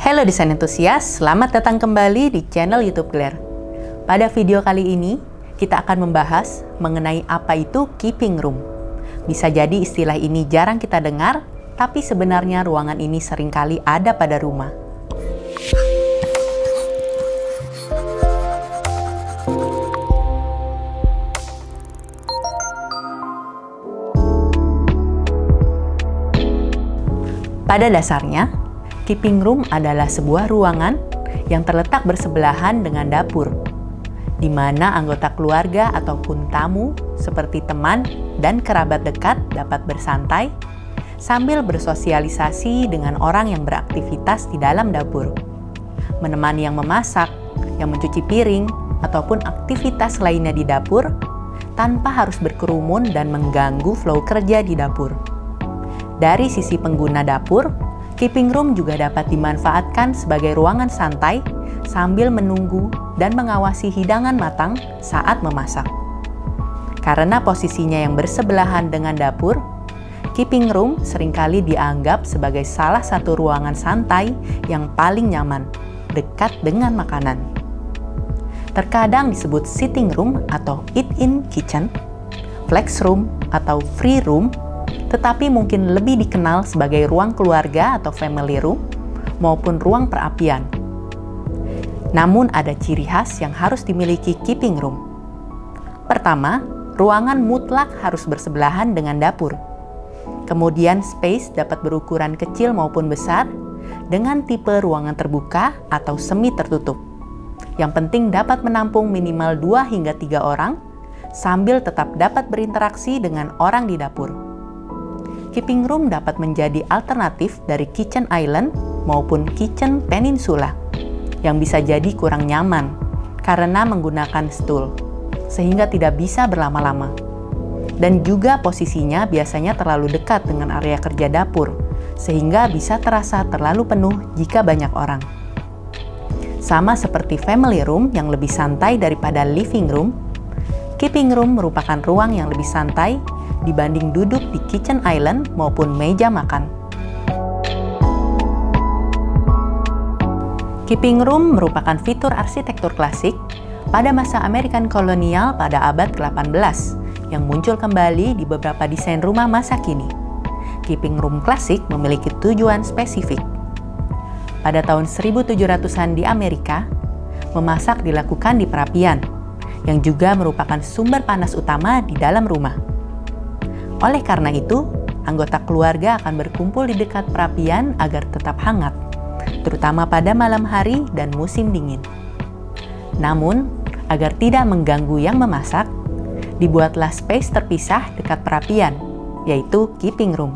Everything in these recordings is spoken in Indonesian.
Halo desain entusias, selamat datang kembali di channel YouTube Claire. Pada video kali ini, kita akan membahas mengenai apa itu keeping room. Bisa jadi istilah ini jarang kita dengar, tapi sebenarnya ruangan ini seringkali ada pada rumah. Pada dasarnya, keeping room adalah sebuah ruangan yang terletak bersebelahan dengan dapur, di mana anggota keluarga ataupun tamu seperti teman dan kerabat dekat dapat bersantai sambil bersosialisasi dengan orang yang beraktivitas di dalam dapur, menemani yang memasak, yang mencuci piring, ataupun aktivitas lainnya di dapur tanpa harus berkerumun dan mengganggu flow kerja di dapur. Dari sisi pengguna dapur, keeping room juga dapat dimanfaatkan sebagai ruangan santai sambil menunggu dan mengawasi hidangan matang saat memasak. Karena posisinya yang bersebelahan dengan dapur, keeping room seringkali dianggap sebagai salah satu ruangan santai yang paling nyaman, dekat dengan makanan. Terkadang disebut sitting room atau eat-in kitchen, flex room atau free room, tetapi mungkin lebih dikenal sebagai ruang keluarga atau family room maupun ruang perapian. Namun ada ciri khas yang harus dimiliki keeping room. Pertama, ruangan mutlak harus bersebelahan dengan dapur. Kemudian space dapat berukuran kecil maupun besar dengan tipe ruangan terbuka atau semi tertutup. Yang penting dapat menampung minimal 2 hingga 3 orang sambil tetap dapat berinteraksi dengan orang di dapur. Keeping room dapat menjadi alternatif dari kitchen island maupun kitchen peninsula yang bisa jadi kurang nyaman karena menggunakan stool, sehingga tidak bisa berlama-lama. Dan juga posisinya biasanya terlalu dekat dengan area kerja dapur, sehingga bisa terasa terlalu penuh jika banyak orang. Sama seperti family room yang lebih santai daripada living room, keeping room merupakan ruang yang lebih santai dibanding duduk di kitchen island maupun meja makan. Keeping room merupakan fitur arsitektur klasik pada masa American kolonial pada abad ke-18 yang muncul kembali di beberapa desain rumah masa kini. Keeping room klasik memiliki tujuan spesifik. Pada tahun 1700-an di Amerika, memasak dilakukan di perapian, yang juga merupakan sumber panas utama di dalam rumah. Oleh karena itu, anggota keluarga akan berkumpul di dekat perapian agar tetap hangat, terutama pada malam hari dan musim dingin. Namun, agar tidak mengganggu yang memasak, dibuatlah space terpisah dekat perapian, yaitu keeping room.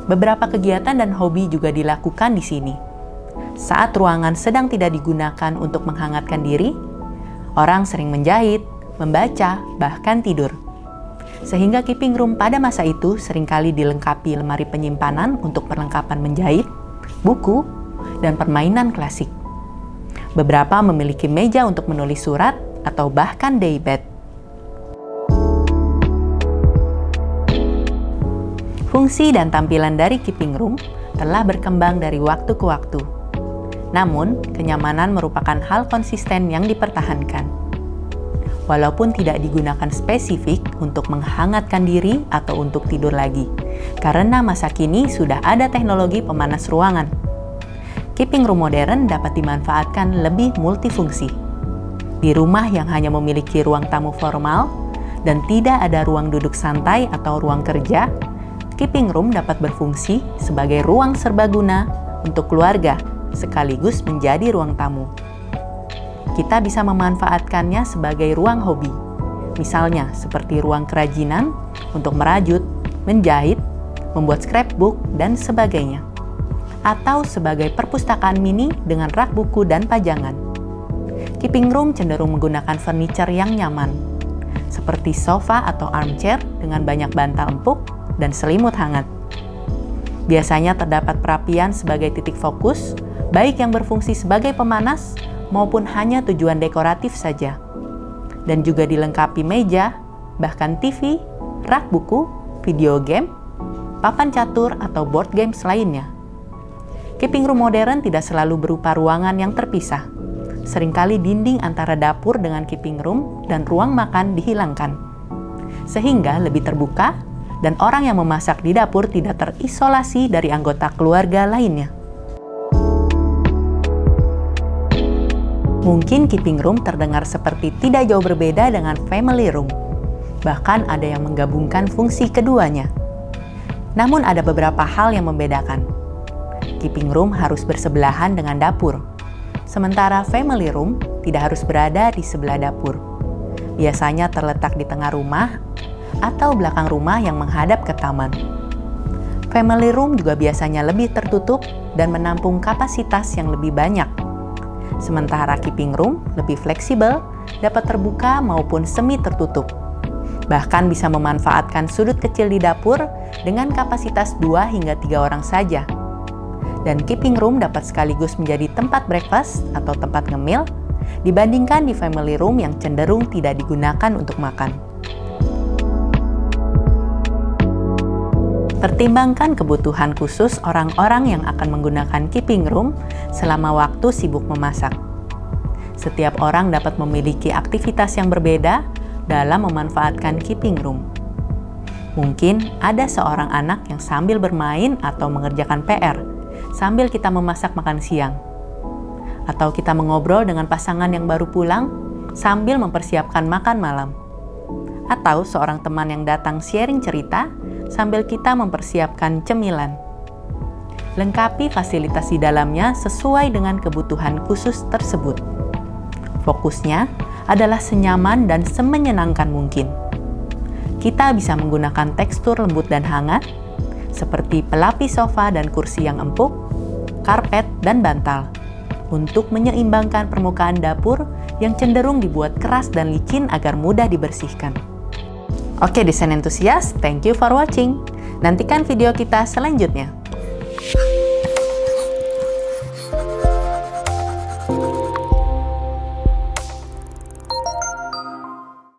Beberapa kegiatan dan hobi juga dilakukan di sini. Saat ruangan sedang tidak digunakan untuk menghangatkan diri, orang sering menjahit, membaca, bahkan tidur. Sehingga keeping room pada masa itu seringkali dilengkapi lemari penyimpanan untuk perlengkapan menjahit, buku, dan permainan klasik. Beberapa memiliki meja untuk menulis surat atau bahkan daybed. Fungsi dan tampilan dari keeping room telah berkembang dari waktu ke waktu. Namun, kenyamanan merupakan hal konsisten yang dipertahankan. Walaupun tidak digunakan spesifik untuk menghangatkan diri atau untuk tidur lagi, karena masa kini sudah ada teknologi pemanas ruangan. Keeping room modern dapat dimanfaatkan lebih multifungsi. Di rumah yang hanya memiliki ruang tamu formal dan tidak ada ruang duduk santai atau ruang kerja, keeping room dapat berfungsi sebagai ruang serbaguna untuk keluarga, sekaligus menjadi ruang tamu. Kita bisa memanfaatkannya sebagai ruang hobi, misalnya seperti ruang kerajinan untuk merajut, menjahit, membuat scrapbook, dan sebagainya. Atau sebagai perpustakaan mini dengan rak buku dan pajangan. Keeping room cenderung menggunakan furniture yang nyaman, seperti sofa atau armchair dengan banyak bantal empuk dan selimut hangat. Biasanya terdapat perapian sebagai titik fokus, baik yang berfungsi sebagai pemanas maupun hanya tujuan dekoratif saja. Dan juga dilengkapi meja, bahkan TV, rak buku, video game, papan catur atau board games lainnya. Keeping room modern tidak selalu berupa ruangan yang terpisah. Seringkali dinding antara dapur dengan keeping room dan ruang makan dihilangkan, sehingga lebih terbuka dan orang yang memasak di dapur tidak terisolasi dari anggota keluarga lainnya. Mungkin keeping room terdengar seperti tidak jauh berbeda dengan family room. Bahkan ada yang menggabungkan fungsi keduanya. Namun ada beberapa hal yang membedakan. Keeping room harus bersebelahan dengan dapur. Sementara family room tidak harus berada di sebelah dapur. Biasanya terletak di tengah rumah atau belakang rumah yang menghadap ke taman. Family room juga biasanya lebih tertutup dan menampung kapasitas yang lebih banyak. Sementara keeping room lebih fleksibel, dapat terbuka maupun semi tertutup. Bahkan bisa memanfaatkan sudut kecil di dapur dengan kapasitas 2 hingga 3 orang saja. Dan keeping room dapat sekaligus menjadi tempat breakfast atau tempat ngemil, dibandingkan di family room yang cenderung tidak digunakan untuk makan. Pertimbangkan kebutuhan khusus orang-orang yang akan menggunakan keeping room selama waktu sibuk memasak. Setiap orang dapat memiliki aktivitas yang berbeda dalam memanfaatkan keeping room. Mungkin ada seorang anak yang sambil bermain atau mengerjakan PR sambil kita memasak makan siang. Atau kita mengobrol dengan pasangan yang baru pulang sambil mempersiapkan makan malam. Atau seorang teman yang datang sharing cerita sambil kita mempersiapkan cemilan. Lengkapi fasilitas di dalamnya sesuai dengan kebutuhan khusus tersebut. Fokusnya adalah senyaman dan semenyenangkan mungkin. Kita bisa menggunakan tekstur lembut dan hangat, seperti pelapis sofa dan kursi yang empuk, karpet dan bantal, untuk menyeimbangkan permukaan dapur yang cenderung dibuat keras dan licin agar mudah dibersihkan. Oke desain entusias, thank you for watching. Nantikan video kita selanjutnya.